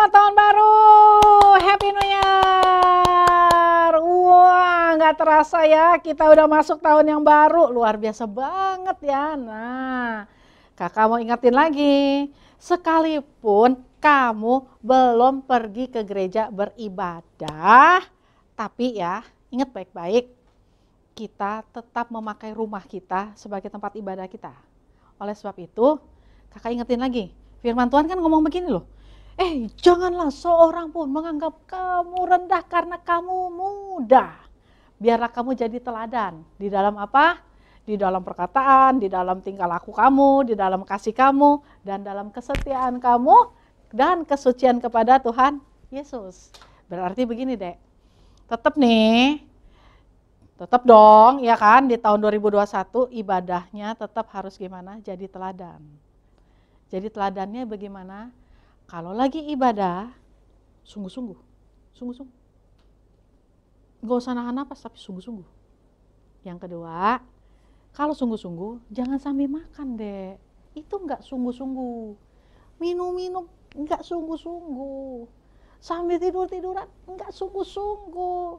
Selamat tahun baru, Happy New Year. Wah, nggak terasa ya, kita udah masuk tahun yang baru, luar biasa banget ya. Nah, kakak mau ingetin lagi, sekalipun kamu belum pergi ke gereja beribadah, tapi ya, ingat baik-baik, kita tetap memakai rumah kita sebagai tempat ibadah kita. Oleh sebab itu, kakak ingetin lagi, firman Tuhan kan ngomong begini loh, janganlah seorang pun menganggap kamu rendah karena kamu muda. Biarlah kamu jadi teladan. Di dalam apa? Di dalam perkataan, di dalam tingkah laku kamu, di dalam kasih kamu, dan dalam kesetiaan kamu, dan kesucian kepada Tuhan Yesus. Berarti begini dek, tetap dong ya kan, di tahun 2021 ibadahnya tetap harus gimana? Jadi teladan. Jadi teladannya bagaimana? Kalau lagi ibadah, sungguh-sungguh. Gak usah nahan napas, tapi sungguh-sungguh. Yang kedua, kalau sungguh-sungguh, jangan sambil makan deh. Itu gak sungguh-sungguh. Minum-minum, gak sungguh-sungguh. Sambil tidur-tiduran, gak sungguh-sungguh.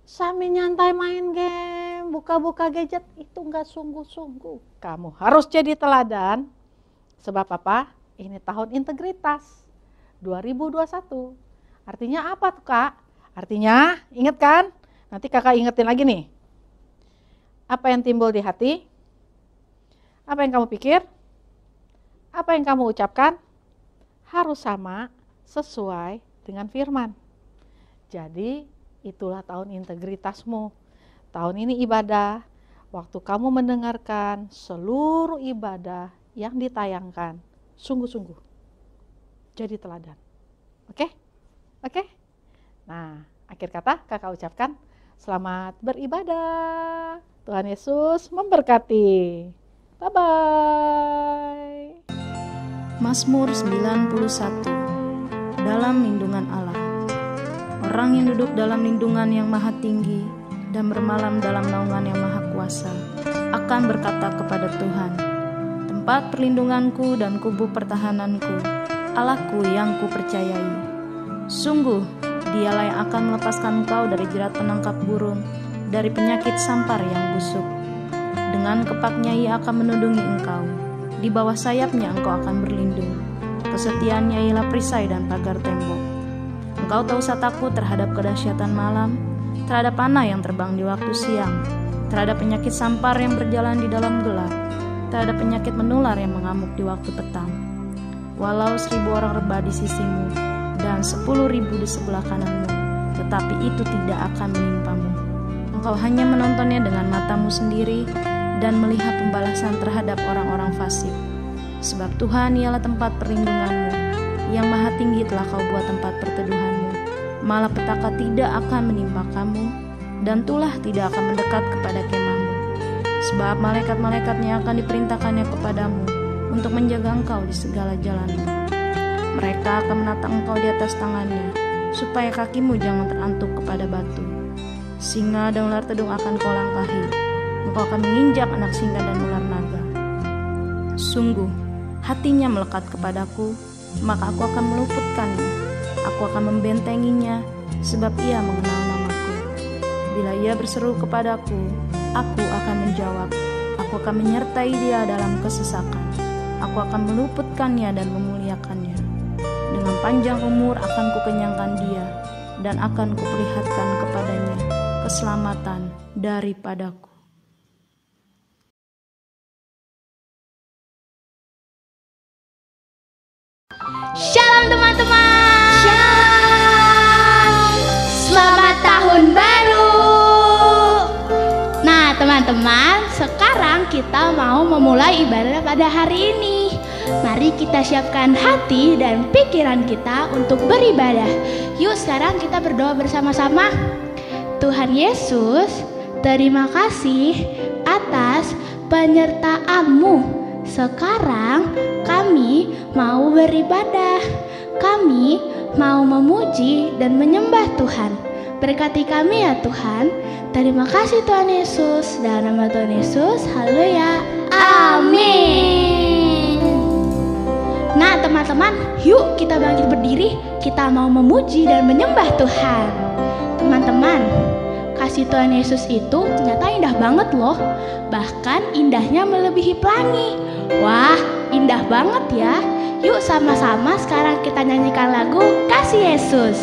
Sambil nyantai main game, buka-buka gadget, itu gak sungguh-sungguh. Kamu harus jadi teladan. Sebab apa? Ini tahun integritas 2021. Artinya apa tuh kak? Artinya, ingat kan? Nanti kakak ingetin lagi nih. Apa yang timbul di hati? Apa yang kamu pikir? Apa yang kamu ucapkan? Harus sama, sesuai dengan firman. Jadi, itulah tahun integritasmu. Tahun ini ibadah, waktu kamu mendengarkan seluruh ibadah yang ditayangkan, sungguh-sungguh jadi teladan. Oke? Nah, akhir kata kakak ucapkan selamat beribadah. Tuhan Yesus memberkati. Bye-bye. Mazmur 91. Dalam lindungan Allah. Orang yang duduk dalam lindungan yang maha tinggi dan bermalam dalam naungan yang maha kuasa akan berkata kepada Tuhan, tempat perlindunganku dan kubu pertahananku, Allahku yang kupercayai. Sungguh, dialah yang akan melepaskan engkau dari jerat penangkap burung, dari penyakit sampar yang busuk. Dengan kepaknya ia akan menundungi engkau, di bawah sayapnya engkau akan berlindung. Kesetiaannya ialah perisai dan pagar tembok. Engkau tak usah takut terhadap kedahsyatan malam, terhadap panah yang terbang di waktu siang, terhadap penyakit sampar yang berjalan di dalam gelap, terhadap penyakit menular yang mengamuk di waktu petang. Walau 1000 orang rebah di sisimu dan 10.000 di sebelah kananmu, tetapi itu tidak akan menimpamu. Engkau hanya menontonnya dengan matamu sendiri dan melihat pembalasan terhadap orang-orang fasik. Sebab Tuhan ialah tempat perlindunganmu, yang maha tinggi telah kau buat tempat perteduhanmu. Malapetaka tidak akan menimpa kamu, dan tulah tidak akan mendekat kepada kemahmu. Sebab malaikat-malaikatnya akan diperintahkannya kepadamu untuk menjaga engkau di segala jalanmu. Mereka akan menatang engkau di atas tangannya, supaya kakimu jangan terantuk kepada batu. Singa dan ular tedung akan kau langkahi, engkau akan menginjak anak singa dan ular naga. Sungguh, hatinya melekat kepadaku, maka aku akan meluputkannya. Aku akan membentenginya, sebab ia mengenal namaku. Bila ia berseru kepadaku, aku akan menjawab. Aku akan menyertai dia dalam kesesakan. Aku akan meluputkannya dan memuliakannya. Dengan panjang umur akan kukenyangkan dia, dan akan kuperlihatkan kepadanya keselamatan daripadaku. Shalom teman-teman. Shalom. Selamat tahun baru. Nah teman-teman, sekarang kita mau memulai ibadah pada hari ini. Mari kita siapkan hati dan pikiran kita untuk beribadah. Yuk sekarang kita berdoa bersama-sama. Tuhan Yesus, terima kasih atas penyertaan-Mu. Sekarang kami mau beribadah. Kami mau memuji dan menyembah Tuhan. Berkati kami ya Tuhan. Terima kasih Tuhan Yesus. Dalam nama Tuhan Yesus, haleluya. Amin. Nah teman-teman, teman-teman, yuk kita bangkit berdiri. Kita mau memuji dan menyembah Tuhan. Teman-teman, kasih Tuhan Yesus itu ternyata indah banget loh. Bahkan indahnya melebihi pelangi. Wah, indah banget ya. Yuk sama-sama sekarang kita nyanyikan lagu Kasih Yesus.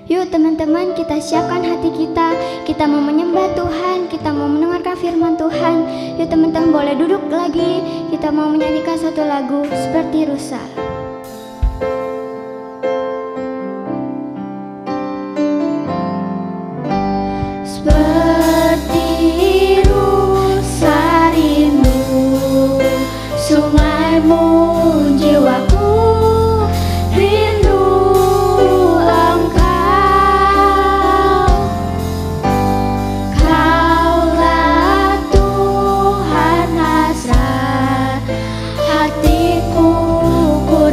Yuk teman-teman, kita siapkan hati kita mau menyembah Tuhan, kita mau mendengarkan firman Tuhan. Yuk teman-teman boleh duduk lagi. Kita mau menyanyikan satu lagu seperti rusa. Seperti rusa rindu sungaimu, jiwaku rindu Engkau. Kaulah Tuhan hasrat hatiku, ku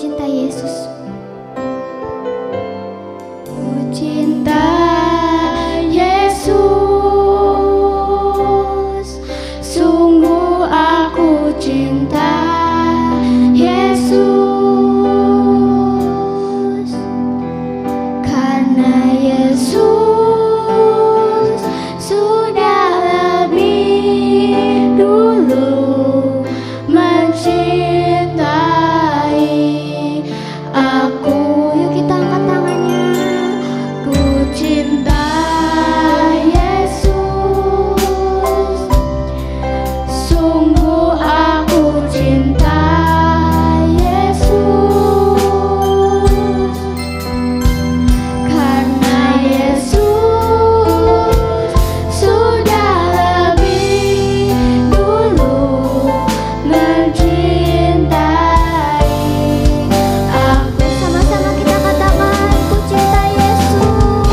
cinta Yesus. Ku cinta Yesus, sungguh aku cinta Yesus, karena Yesus sudah lebih dulu mencintai aku. Yuk kita angkat tangannya. Ku cinta Yesus, sungguh aku cinta Yesus, karena Yesus sudah lebih dulu mencintai aku. Sama-sama kita katakan, ku cinta Yesus.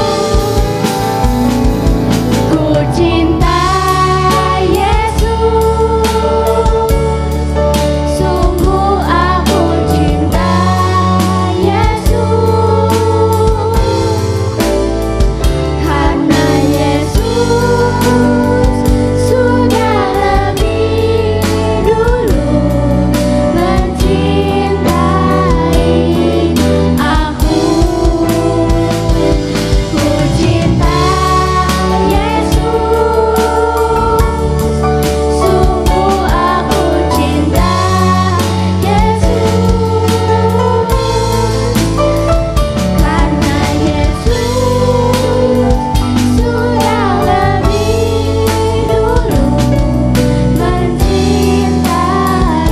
Ku cinta Yesus, sungguh aku cinta Yesus, karena Yesus sudah lebih dulu mencintai aku. Ku cinta Yesus, sungguh aku cinta Yesus, karena Yesus sudah lebih dulu mencintai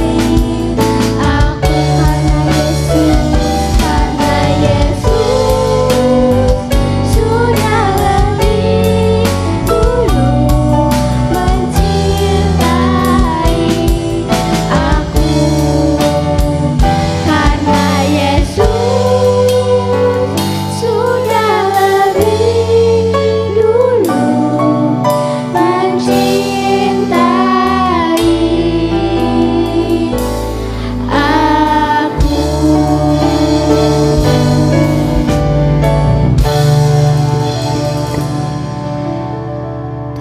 aku. Karena Yesus sudah lebih dulu mencintai aku. Karena Yesus sudah lebih dulu mencintai aku.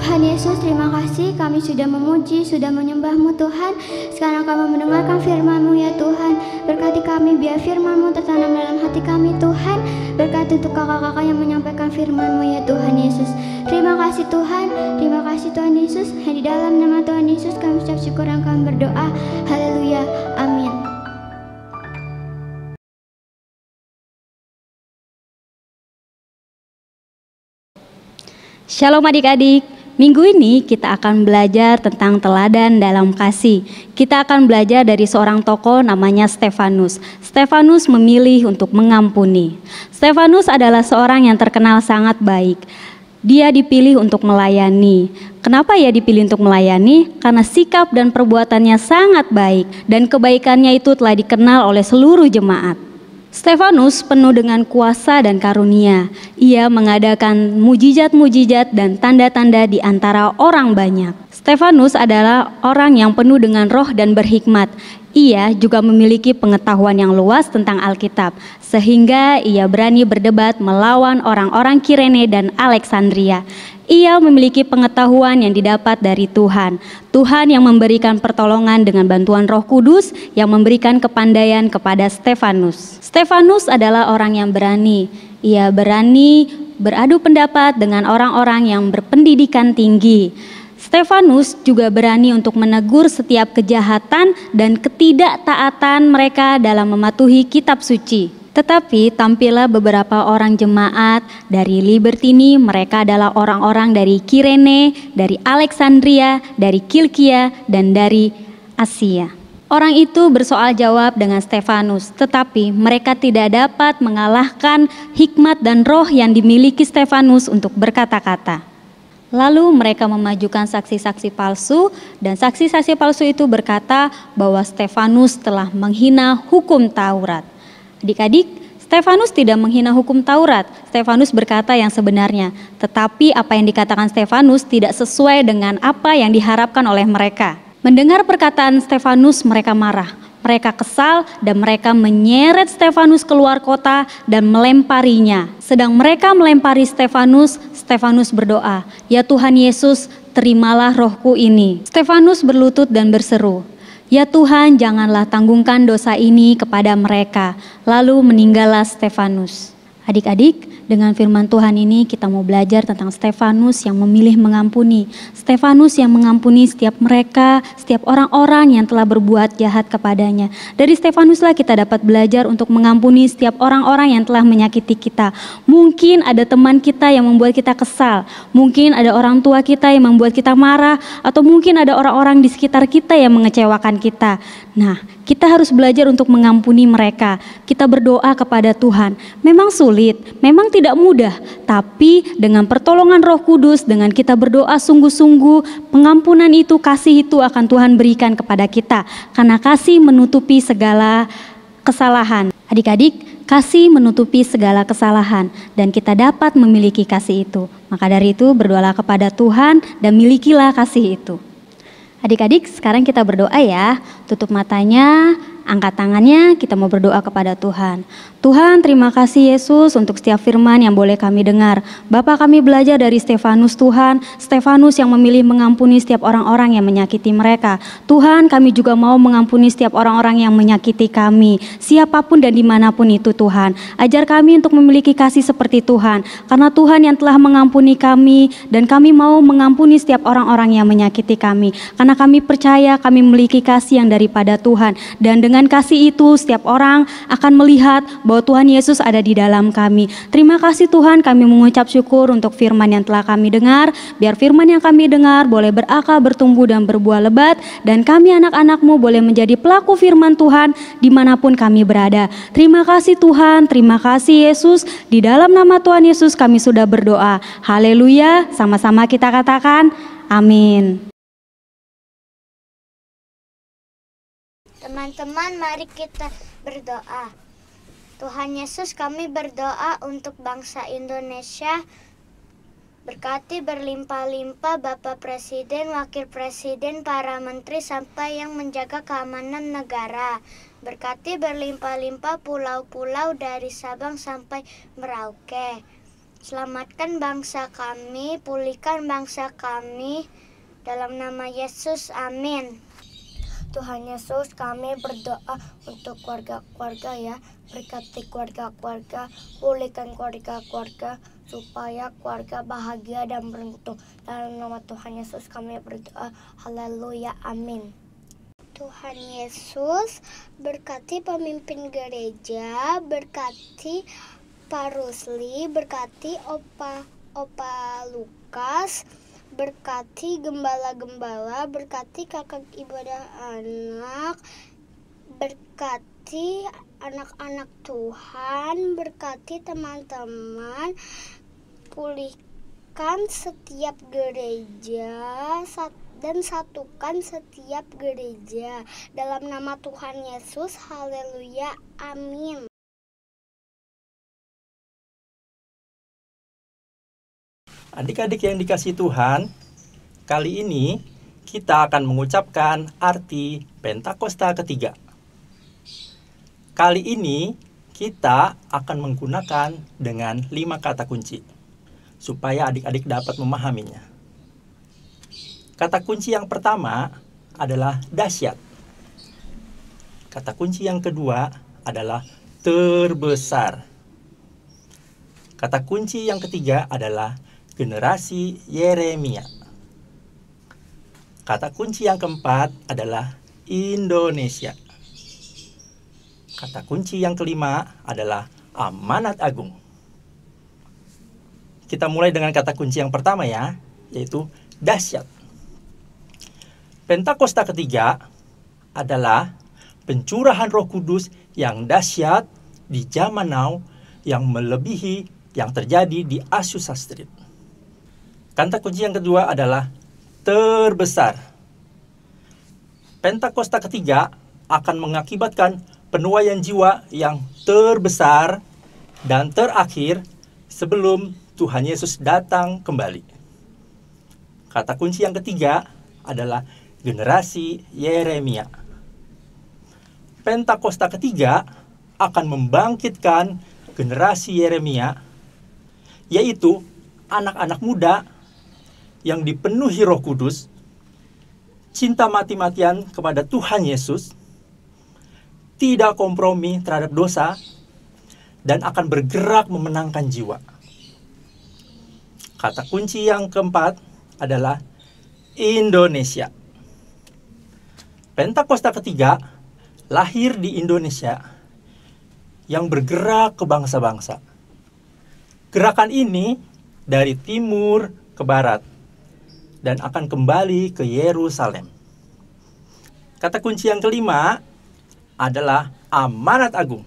Tuhan Yesus, terima kasih kami sudah memuji, sudah menyembah-Mu Tuhan. Sekarang kami mendengarkan firman-Mu ya Tuhan. Berkati kami biar firman-Mu tertanam dalam hati kami Tuhan. Berkati untuk kakak-kakak yang menyampaikan firman-Mu ya Tuhan Yesus. Terima kasih Tuhan, terima kasih Tuhan Yesus. Di dalam nama Tuhan Yesus kami ucap syukur dan kami berdoa. Haleluya, amin. Shalom adik-adik, minggu ini kita akan belajar tentang teladan dalam kasih. Kita akan belajar dari seorang tokoh namanya Stefanus. Stefanus memilih untuk mengampuni. Stefanus adalah seorang yang terkenal sangat baik. Dia dipilih untuk melayani. Kenapa ia dipilih untuk melayani? Karena sikap dan perbuatannya sangat baik dan kebaikannya itu telah dikenal oleh seluruh jemaat. Stefanus penuh dengan kuasa dan karunia. Ia mengadakan mujizat-mujizat dan tanda-tanda di antara orang banyak. Stefanus adalah orang yang penuh dengan roh dan berhikmat. Ia juga memiliki pengetahuan yang luas tentang Alkitab, sehingga ia berani berdebat melawan orang-orang Kirene dan Alexandria. Ia memiliki pengetahuan yang didapat dari Tuhan. Tuhan yang memberikan pertolongan dengan bantuan Roh Kudus yang memberikan kepandaian kepada Stefanus. Stefanus adalah orang yang berani. Ia berani beradu pendapat dengan orang-orang yang berpendidikan tinggi. Stefanus juga berani untuk menegur setiap kejahatan dan ketidaktaatan mereka dalam mematuhi kitab suci. Tetapi tampillah beberapa orang jemaat dari Libertini. Mereka adalah orang-orang dari Kirene, dari Alexandria, dari Kilkia, dan dari Asia. Orang itu bersoal jawab dengan Stefanus, tetapi mereka tidak dapat mengalahkan hikmat dan roh yang dimiliki Stefanus untuk berkata-kata. Lalu mereka memajukan saksi-saksi palsu, dan saksi-saksi palsu itu berkata bahwa Stefanus telah menghina hukum Taurat. Adik-adik, Stefanus tidak menghina hukum Taurat. Stefanus berkata yang sebenarnya, tetapi apa yang dikatakan Stefanus tidak sesuai dengan apa yang diharapkan oleh mereka. Mendengar perkataan Stefanus, mereka marah. Mereka kesal dan mereka menyeret Stefanus keluar kota dan melemparinya. Sedang mereka melempari Stefanus, Stefanus berdoa, "Ya Tuhan Yesus, terimalah rohku ini." Stefanus berlutut dan berseru, "Ya Tuhan, janganlah tanggungkan dosa ini kepada mereka." Lalu meninggallah Stefanus. Adik-adik, dengan firman Tuhan ini kita mau belajar tentang Stefanus yang memilih mengampuni. Stefanus yang mengampuni setiap mereka, setiap orang-orang yang telah berbuat jahat kepadanya. Dari Stefanuslah kita dapat belajar untuk mengampuni setiap orang-orang yang telah menyakiti kita. Mungkin ada teman kita yang membuat kita kesal, mungkin ada orang tua kita yang membuat kita marah, atau mungkin ada orang-orang di sekitar kita yang mengecewakan kita. Nah, kita harus belajar untuk mengampuni mereka. Kita berdoa kepada Tuhan. Memang sulit, memang tidak mudah, tapi dengan pertolongan Roh Kudus, dengan kita berdoa sungguh-sungguh, pengampunan itu, kasih itu akan Tuhan berikan kepada kita. Karena kasih menutupi segala kesalahan. Adik-adik, kasih menutupi segala kesalahan dan kita dapat memiliki kasih itu. Maka dari itu berdoalah kepada Tuhan dan milikilah kasih itu. Adik-adik, sekarang kita berdoa ya. Tutup matanya, angkat tangannya, kita mau berdoa kepada Tuhan. Tuhan, terima kasih Yesus untuk setiap firman yang boleh kami dengar. Bapa, kami belajar dari Stefanus Tuhan. Stefanus yang memilih mengampuni setiap orang-orang yang menyakiti mereka. Tuhan, kami juga mau mengampuni setiap orang-orang yang menyakiti kami. Siapapun dan dimanapun itu Tuhan. Ajar kami untuk memiliki kasih seperti Tuhan. Karena Tuhan yang telah mengampuni kami dan kami mau mengampuni setiap orang-orang yang menyakiti kami. Karena kami percaya kami memiliki kasih yang daripada Tuhan. Dan dengan kasih itu setiap orang akan melihat bahwa Tuhan Yesus ada di dalam kami. Terima kasih Tuhan, kami mengucap syukur untuk firman yang telah kami dengar. Biar firman yang kami dengar boleh berakar, bertumbuh dan berbuah lebat. Dan kami anak-anak-Mu boleh menjadi pelaku firman Tuhan dimanapun kami berada. Terima kasih Tuhan, terima kasih Yesus. Di dalam nama Tuhan Yesus kami sudah berdoa. Haleluya, sama-sama kita katakan amin. Teman-teman, mari kita berdoa. Tuhan Yesus, kami berdoa untuk bangsa Indonesia. Berkati berlimpah-limpah Bapak Presiden, Wakil Presiden, para menteri, sampai yang menjaga keamanan negara. Berkati berlimpah-limpah pulau-pulau dari Sabang sampai Merauke. Selamatkan bangsa kami, pulihkan bangsa kami. Dalam nama Yesus, amin. Tuhan Yesus, kami berdoa untuk keluarga-keluarga ya. Berkati keluarga-keluarga, pulihkan keluarga-keluarga, supaya keluarga bahagia dan beruntung. Dalam nama Tuhan Yesus kami berdoa. Haleluya, amin. Tuhan Yesus, berkati pemimpin gereja, berkati Pak Rusli, berkati Opa Lukas, berkati gembala-gembala, berkati kakak ibadah anak, berkati anak-anak Tuhan, berkati teman-teman, pulihkan setiap gereja dan satukan setiap gereja. Dalam nama Tuhan Yesus, haleluya, amin. Adik-adik yang dikasihi Tuhan, kali ini kita akan mengucapkan arti Pentakosta ketiga. Kali ini kita akan menggunakan dengan 5 kata kunci, supaya adik-adik dapat memahaminya. Kata kunci yang pertama adalah dahsyat. Kata kunci yang kedua adalah terbesar. Kata kunci yang ketiga adalah generasi Yeremia. Kata kunci yang keempat adalah Indonesia. Kata kunci yang kelima adalah amanat agung. Kita mulai dengan kata kunci yang pertama ya, yaitu dahsyat. Pentakosta ketiga adalah pencurahan Roh Kudus yang dahsyat di zaman now yang melebihi yang terjadi di Azusa Street. Kata kunci yang kedua adalah terbesar. Pentakosta ketiga akan mengakibatkan penuaian jiwa yang terbesar dan terakhir sebelum Tuhan Yesus datang kembali. Kata kunci yang ketiga adalah generasi Yeremia. Pentakosta ketiga akan membangkitkan generasi Yeremia, yaitu anak-anak muda yang dipenuhi Roh Kudus, cinta mati-matian kepada Tuhan Yesus, tidak kompromi terhadap dosa, dan akan bergerak memenangkan jiwa. Kata kunci yang keempat adalah Indonesia. Pentakosta ketiga lahir di Indonesia yang bergerak ke bangsa-bangsa. Gerakan ini dari timur ke barat dan akan kembali ke Yerusalem. Kata kunci yang kelima adalah amanat agung.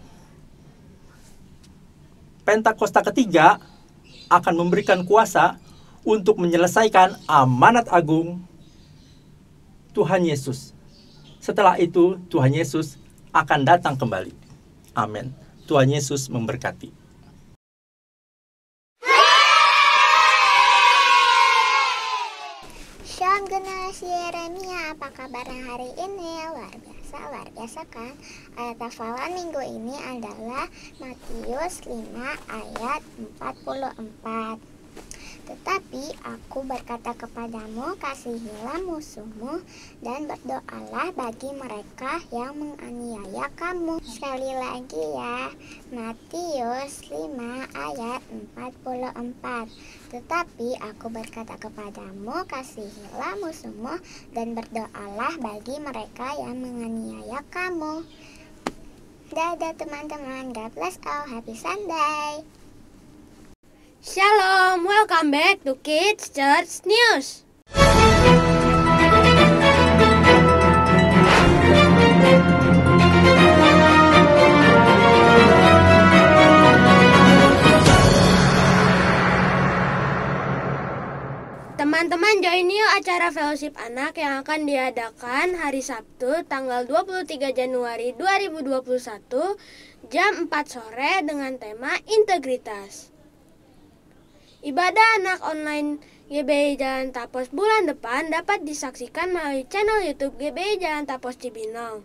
Pentakosta ketiga akan memberikan kuasa untuk menyelesaikan amanat agung Tuhan Yesus. Setelah itu Tuhan Yesus akan datang kembali. Amin. Tuhan Yesus memberkati. Shalom generasi Yeremia, apa kabarnya hari ini? Luar biasa kan? Ayat hafalan minggu ini adalah Matius 5 ayat 44. Tetapi aku berkata kepadamu, kasihilah musuhmu dan berdoalah bagi mereka yang menganiaya kamu. Sekali lagi ya, Matius 5 ayat 44. Tetapi aku berkata kepadamu, kasihilah musuhmu dan berdoalah bagi mereka yang menganiaya kamu. Dadah teman-teman, God bless all, happy Sunday. Shalom, welcome back to Kids Church News. Teman-teman join yuk acara fellowship anak yang akan diadakan hari Sabtu tanggal 23 Januari 2021 jam 4 sore dengan tema integritas. Ibadah anak online GBI Jalan Tapos bulan depan dapat disaksikan melalui channel YouTube GBI Jalan Tapos Cibinong.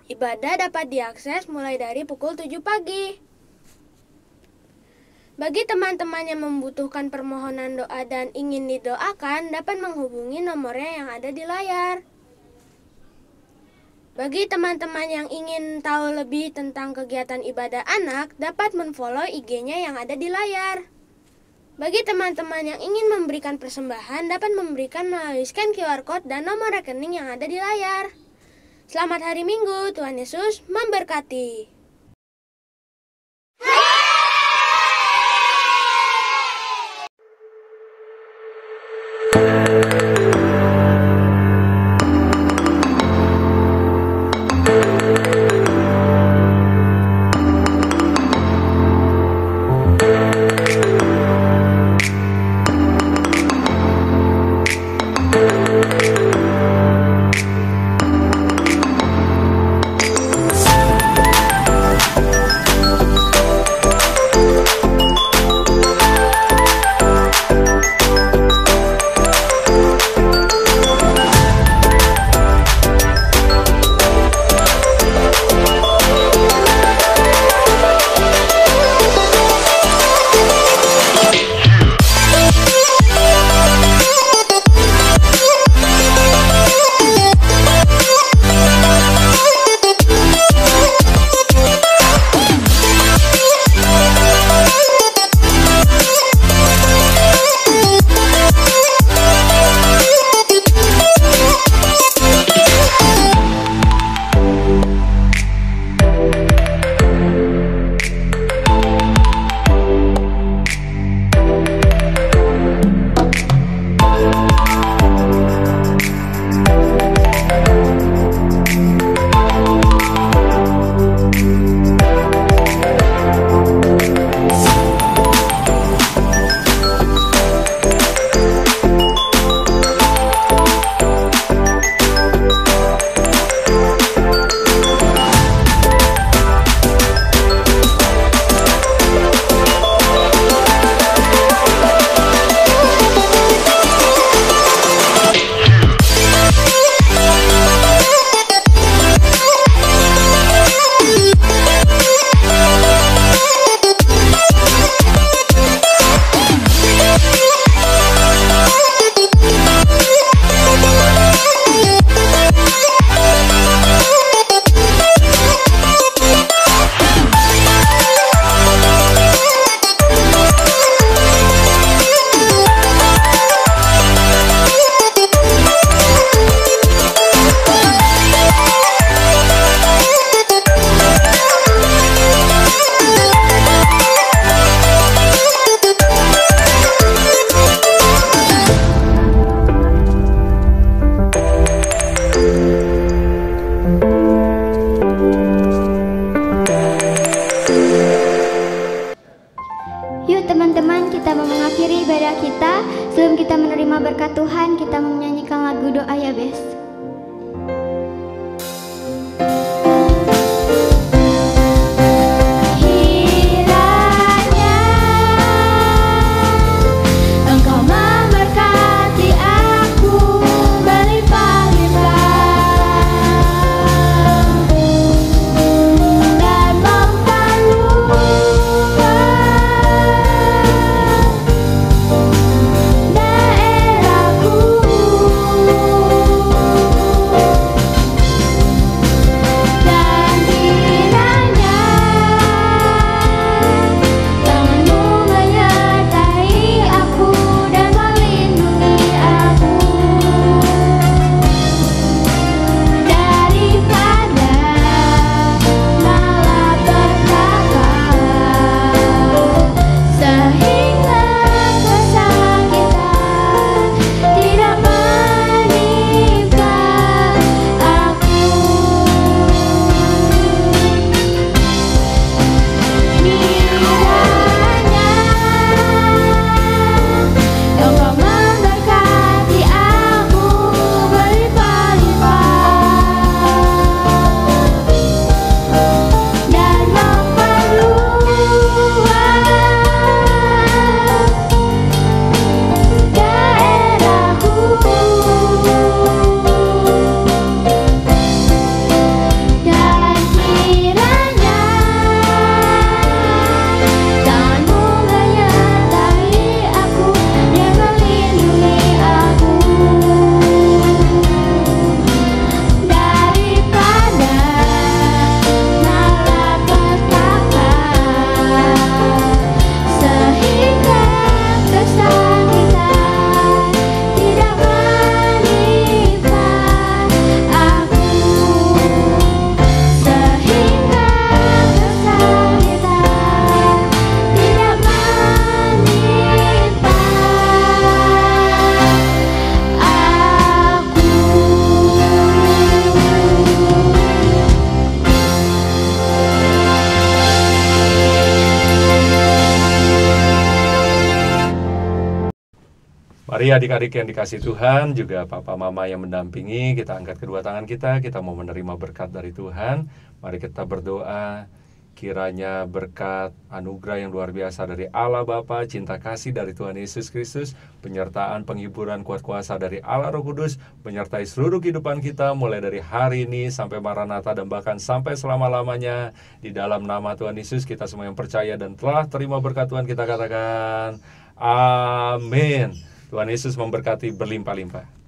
Ibadah dapat diakses mulai dari pukul 7 pagi. Bagi teman-teman yang membutuhkan permohonan doa dan ingin didoakan, dapat menghubungi nomornya yang ada di layar. Bagi teman-teman yang ingin tahu lebih tentang kegiatan ibadah anak, dapat menfollow IG-nya yang ada di layar. Bagi teman-teman yang ingin memberikan persembahan, dapat memberikan melalui scan QR Code dan nomor rekening yang ada di layar. Selamat hari Minggu, Tuhan Yesus memberkati. mulia kita. Sebelum kita menerima berkat Tuhan, kita menyanyikan lagu doa ya Bes. Mari adik-adik yang dikasih Tuhan, juga papa mama yang mendampingi, kita angkat kedua tangan kita mau menerima berkat dari Tuhan. Mari kita berdoa, kiranya berkat anugerah yang luar biasa dari Allah Bapa, cinta kasih dari Tuhan Yesus Kristus, penyertaan penghiburan kuat kuasa dari Allah Roh Kudus, menyertai seluruh kehidupan kita mulai dari hari ini sampai Maranatha dan bahkan sampai selama-lamanya. Di dalam nama Tuhan Yesus kita semua yang percaya dan telah terima berkat Tuhan, kita katakan amin. Tuhan Yesus memberkati berlimpah-limpah.